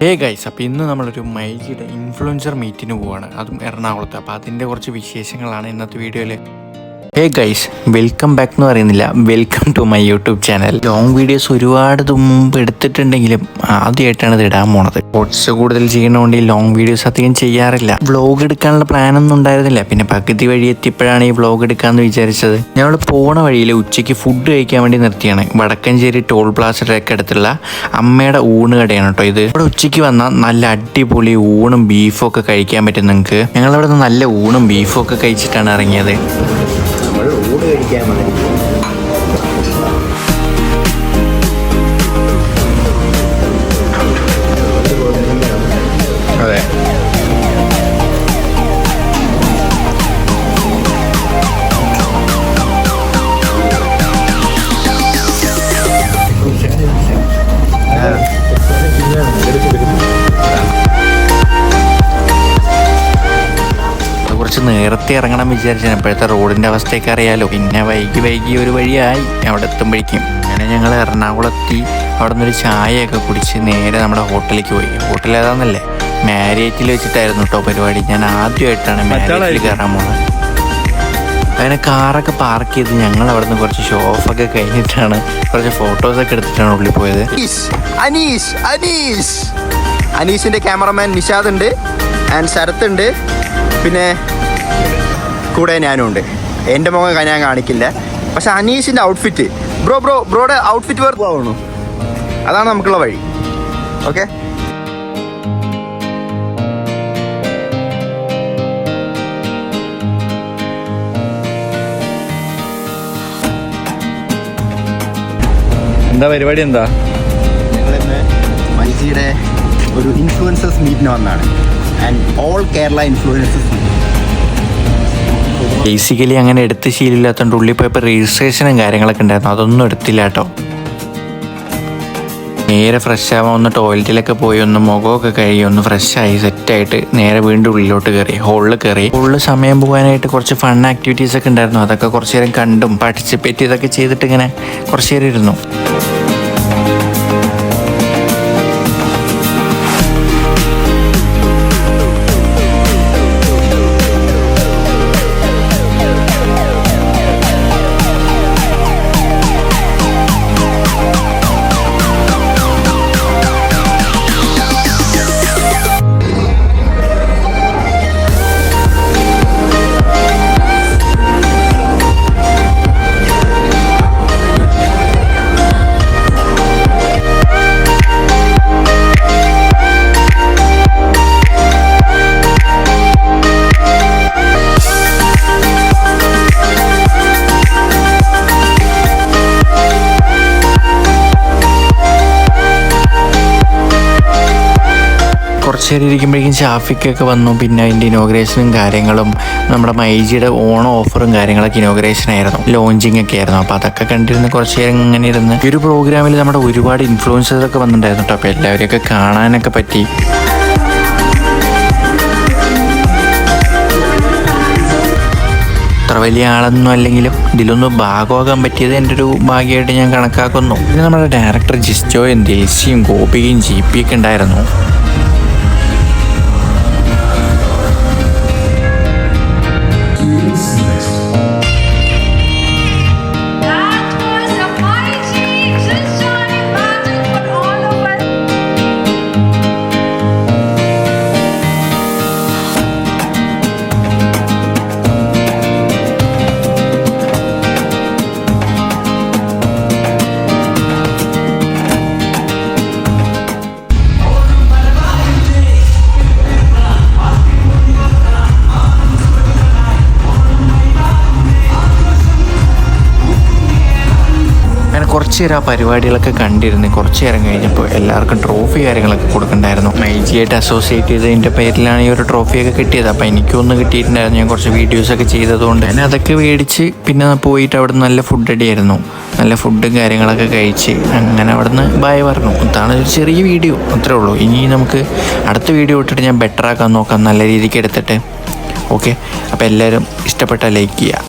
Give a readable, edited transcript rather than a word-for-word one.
Guys, അപ്പോൾ ഇന്ന് നമ്മളൊരു മൈജിയുടെ ഇൻഫ്ലുവൻസർ മീറ്റിന് പോവുകയാണ്, അതും എറണാകുളത്ത്. അപ്പോൾ അതിൻ്റെ കുറച്ച് വിശേഷങ്ങളാണ് ഇന്നത്തെ വീഡിയോയിൽ. ഗൈസ്, വെൽക്കം ബാക്ക് എന്ന് പറയുന്നില്ല, welcome to my YouTube channel. Long videos ഒരുപാട് മുമ്പ് എടുത്തിട്ടുണ്ടെങ്കിലും ആദ്യമായിട്ടാണ് ഇത് ഇടാൻ പോണത്. ഷോർട്സ് കൂടുതൽ ചെയ്യണതുകൊണ്ട് ഈ ലോങ് വീഡിയോസ് അധികം ചെയ്യാറില്ല. വ്ളോഗ് എടുക്കാനുള്ള പ്ലാനൊന്നും ഉണ്ടായിരുന്നില്ല. പിന്നെ പകുതി വഴി എത്തിയപ്പോഴാണ് ഈ വ്ളോഗ് എടുക്കാമെന്ന് വിചാരിച്ചത്. ഞങ്ങൾ പോണ വഴിയിൽ ഉച്ചയ്ക്ക് ഫുഡ് കഴിക്കാൻ വേണ്ടി നിർത്തിയാണ്. വടക്കഞ്ചേരി ടോൾ പ്ലാസയുടെയൊക്കെ അടുത്തുള്ള അമ്മയുടെ ഊണ് കടയാണ് കേട്ടോ ഇത്. ഇവിടെ ഉച്ചയ്ക്ക് വന്നാൽ നല്ല അടിപൊളി ഊണും ബീഫും ഒക്കെ കഴിക്കാൻ പറ്റും നിങ്ങൾക്ക്. ഞങ്ങളവിടെ നിന്ന് നല്ല ഊണും ബീഫും ഒക്കെ കഴിച്ചിട്ടാണ് ഇറങ്ങിയത്. ഊണ് കഴിക്കാൻ അതെ, കുറച്ച് നേരത്തെ ഇറങ്ങണം വിചാരിച്ചാൽ ഇപ്പോഴത്തെ റോഡിൻ്റെ അവസ്ഥയൊക്കെ അറിയാലോ. പിന്നെ വൈകി ഒരു വഴിയായി അവിടെ എത്തുമ്പോഴേക്കും. അങ്ങനെ ഞങ്ങൾ എറണാകുളത്തി അവിടെ നിന്നൊരു ചായയൊക്കെ കുടിച്ച് നേരെ നമ്മുടെ ഹോട്ടലിലേക്ക് പോയി. ഹോട്ടൽ ഏതാണെന്നല്ലേ, മാരിയറ്റിൽ വെച്ചിട്ടായിരുന്നു കേട്ടോ പരിപാടി. ഞാൻ ആദ്യമായിട്ടാണ് മാരിയറ്റിൽ കയറാൻ പോകുന്നത്. അങ്ങനെ കാറൊക്കെ പാർക്ക് ചെയ്ത് ഞങ്ങൾ അവിടെ നിന്ന് കുറച്ച് ഷോ ഓഫൊക്കെ കഴിഞ്ഞിട്ടാണ് കുറച്ച് ഫോട്ടോസൊക്കെ എടുത്തിട്ടാണ് ഉള്ളിൽ പോയത്. അനീഷിന്റെ ക്യാമറമാൻ നിഷാദ് ഉണ്ട്, ആൻഡ് ശരത്ത് ഉണ്ട്, പിന്നെ കൂടെ ഞാനും ഉണ്ട്. എൻ്റെ മുഖം ഞാൻ കാണിക്കില്ല, പക്ഷെ അനീഷിൻ്റെ ഔട്ട്ഫിറ്റ് ബ്രോയുടെ ഔട്ട്ഫിറ്റ് വേറെ ആവണു. അതാണ് നമുക്കുള്ള വഴി. ഓക്കെ, എന്താ പരിപാടി? എന്താ ഞങ്ങളിന്ന് മൈജിയുടെ ഒരു ഇൻഫ്ലുവൻസേഴ്സ് മീറ്റിന് വന്നാണ്. And all Kerala influencers meet. Basically അങ്ങനെ എടുത്ത് ശീലമില്ലാത്തതുകൊണ്ട് ഉള്ളിൽ പോയപ്പോൾ രജിസ്ട്രേഷനും കാര്യങ്ങളൊക്കെ ഉണ്ടായിരുന്നു, അതൊന്നും എടുത്തില്ല കേട്ടോ. നേരെ ഫ്രഷ് ആവാൻ ഒന്ന് ടോയ്ലറ്റിലൊക്കെ പോയി ഒന്ന് മുഖമൊക്കെ കഴുകി ഒന്ന് ഫ്രഷായി സെറ്റായിട്ട് നേരെ വീണ്ടും ഉള്ളിലോട്ട് കയറി ഹോളിൽ സമയം പോകാനായിട്ട് കുറച്ച് ഫൺ ആക്ടിവിറ്റീസ് ഒക്കെ ഉണ്ടായിരുന്നു. അതൊക്കെ കുറച്ച് നേരം കണ്ടും പാർട്ടിസിപ്പേറ്റ് ചെയ്തൊക്കെ ചെയ്തിട്ട് ഇങ്ങനെ കുറച്ച് നേരം ഇരുന്നു. കുറച്ച് നേരം ഇരിക്കുമ്പോഴേക്കും ഷാഫിക്കൊക്കെ വന്നു. പിന്നെ അതിൻ്റെ ഇനോഗ്രേഷനും കാര്യങ്ങളും നമ്മുടെ മൈജിയുടെ ഓണം ഓഫറും കാര്യങ്ങളൊക്കെ ഇനോഗ്രേഷൻ ആയിരുന്നു, ലോഞ്ചിങ് ഒക്കെ ആയിരുന്നു. അപ്പോൾ അതൊക്കെ കണ്ടിരുന്ന് കുറച്ച് നേരം ഇങ്ങനെ ഇരുന്ന് ഈ ഒരു പ്രോഗ്രാമിൽ നമ്മുടെ ഒരുപാട് ഇൻഫ്ലുവൻസേഴ്സൊക്കെ വന്നിട്ടുണ്ടായിരുന്നു കേട്ടോ. അപ്പോൾ എല്ലാവരെയൊക്കെ കാണാനൊക്കെ പറ്റി. അത്ര വലിയ ആളൊന്നും അല്ലെങ്കിലും ഇതിലൊന്നും ഭാഗമാകാൻ പറ്റിയത് എൻ്റെ ഒരു ഭാഗ്യമായിട്ട് ഞാൻ കണക്കാക്കുന്നു. പിന്നെ നമ്മുടെ ഡയറക്ടർ ജിസ്റ്റോയും ദേശിയും ഗോപികയും ജിപിയൊക്കെ ഉണ്ടായിരുന്നു. കുറച്ച് നേരം ആ പരിപാടികളൊക്കെ കണ്ടിരുന്ന് കുറച്ച് നേരം കഴിഞ്ഞപ്പോൾ എല്ലാവർക്കും ട്രോഫി കാര്യങ്ങളൊക്കെ കൊടുക്കണ്ടായിരുന്നു. മൈജിയായിട്ട് അസോസിയേറ്റ് ചെയ്തതിൻ്റെ പേരിലാണ് ഈ ഒരു ട്രോഫിയൊക്കെ കിട്ടിയത്. അപ്പോൾ എനിക്കൊന്നും കിട്ടിയിട്ടുണ്ടായിരുന്നു. ഞാൻ കുറച്ച് വീഡിയോസൊക്കെ ചെയ്തതുകൊണ്ട് ഞാൻ അതൊക്കെ മേടിച്ച് പിന്നെ പോയിട്ട് അവിടെ നല്ല ഫുഡ് അടിയായിരുന്നു. നല്ല ഫുഡും കാര്യങ്ങളൊക്കെ കഴിച്ച് അങ്ങനെ അവിടെ നിന്ന് ബായ് പറഞ്ഞു. ഇതാണ് ഒരു ചെറിയ വീഡിയോ, അത്രേ ഉള്ളൂ. ഇനി നമുക്ക് അടുത്ത വീഡിയോ ഇട്ടിട്ട് ഞാൻ ബെറ്റർ ആക്കാൻ നോക്കാം, നല്ല രീതിക്ക് എടുത്തിട്ട്. ഓക്കെ, അപ്പോൾ എല്ലാവരും ഇഷ്ടപ്പെട്ടാൽ ലൈക്ക് ചെയ്യുക.